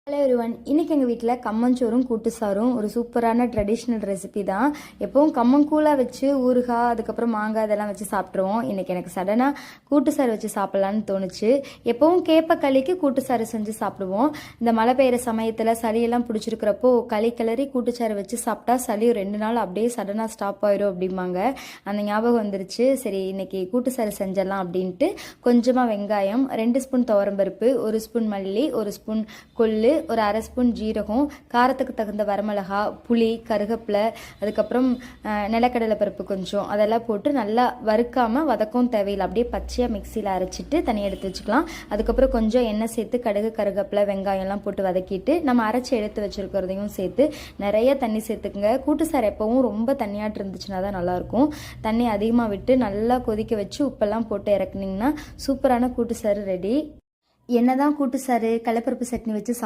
Hello everyone, இன்னைக்கு எங்கள் வீட்டில் கம்மஞ்சோறும் கூட்டு சாரும் ஒரு சூப்பரான ட்ரெடிஷ்னல் ரெசிபி தான். எப்பவும் கம்மங்கூழாக வச்சு ஊறுகாய் அதுக்கப்புறம் மாங்காய் இதெல்லாம் வச்சு சாப்பிட்ருவோம். இன்றைக்கி எனக்கு சடனாக கூட்டு சாறு வச்சு சாப்பிட்லான்னு தோணுச்சு. எப்பவும் கேப்பக்களிக்கு கூட்டு சாறு செஞ்சு சாப்பிடுவோம். இந்த மழை பெய்கிற சமயத்தில் சளியெல்லாம் பிடிச்சிருக்கிறப்போ களி கிளறி கூட்டுச்சாறு வச்சு சாப்பிட்டா சளி 2 நாள் அப்படியே சடனாக ஸ்டாப் ஆயிரும் அப்படிம்பாங்க. அந்த ஞாபகம் வந்துருச்சு. சரி, இன்னைக்கு கூட்டு சாறு செஞ்சிடலாம் அப்படின்ட்டு கொஞ்சமாக வெங்காயம், 2 ஸ்பூன் துவரம்பருப்பு, 1 ஸ்பூன் மல்லி, 1 ஸ்பூன் கொள்ளு, ஒரு அரை ஸ்பூன் ஜீரகம், காரத்துக்கு தகுந்த வரமிளகா, புளி, கருகப்பிலை, அதுக்கப்புறம் நிலக்கடலை பருப்பு கொஞ்சம், அதெல்லாம் போட்டு நல்லா வறுக்காமல் வதக்கவும் தேவையில்லை, அப்படியே பச்சையாக மிக்சியில் அரைச்சிட்டு தனியாக எடுத்து வச்சுக்கலாம். அதுக்கப்புறம் கொஞ்சம் எண்ணெய் சேர்த்து கடுகு, கருகப்பிலை, வெங்காயம்லாம் போட்டு வதக்கிட்டு நம்ம அரைச்சி எடுத்து வச்சுருக்கிறதையும் சேர்த்து நிறைய தண்ணி சேர்த்துக்குங்க. கூட்டு சாறு எப்பவும் ரொம்ப தண்ணியாட்டு இருந்துச்சுன்னா தான் நல்லாயிருக்கும். தண்ணி அதிகமாக விட்டு நல்லா கொதிக்க வச்சு உப்பெல்லாம் போட்டு இறக்குனிங்கன்னா சூப்பரான கூட்டு சாறு ரெடி. என்னதான் கூட்டு சாறு கடலைப்பருப்பு சட்னி வச்சு